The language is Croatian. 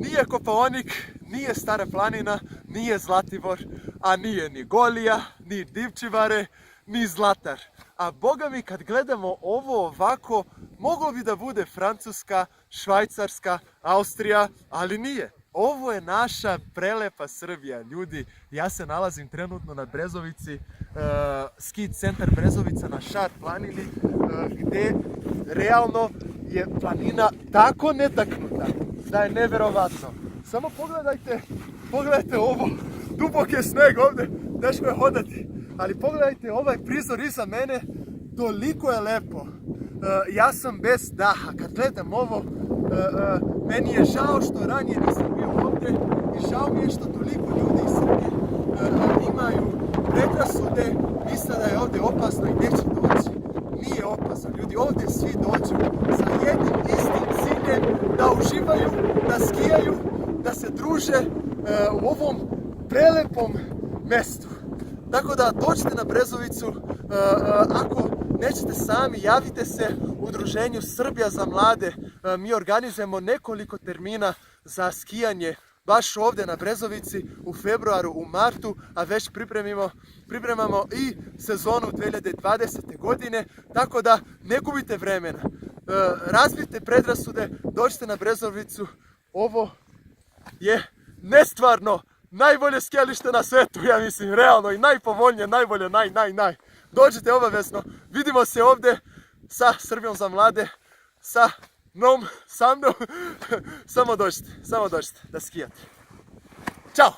Nije Kopaonik, nije Stara planina, nije Zlatibor, a nije ni Golija, ni Divčivare, ni Zlatar. A boga mi, kad gledamo ovo ovako, moglo bi da bude Francuska, Švajcarska, Austrija, ali nije. Ovo je naša prelepa Srbija, ljudi. Ja se nalazim trenutno na Brezovici, ski centar Brezovica na Šar planini, gdje realno je planina tako netaknuta da je neverovatno. Samo pogledajte ovo, dubok je sneg ovdje, teško je hodati, ali pogledajte ovaj prizor iza mene, toliko je lepo. Ja sam bez daha, kad gledam ovo, meni je žao što ranije nisam bio ovdje i žao mi je što toliko ljudi iz Srbije imaju predrasude, misle da je ovdje opasno i neće doći. Nije opasno, ljudi, ovdje svi dođu sa jednim istim ciljem, da uživaju, da skijaju, da se druže u ovom prelepom mjestu. Tako da dođite na Brezovicu, ako nećete sami, javite se u udruženju Srbija za mlade. Mi organizujemo nekoliko termina za skijanje baš ovdje na Brezovici u februaru, u martu, a već pripremamo i sezonu 2020. godine, tako da ne gubite vremena. Razbijte predrasude, dođite na Brezovicu, ovo je nestvarno najbolje skijalište na svijetu, ja mislim, realno i najpovoljnije, najbolje, naj. Dođite obavezno, vidimo se ovdje sa Srbijom za mlade, sa mnom, samo dođite da skijate. Ćao!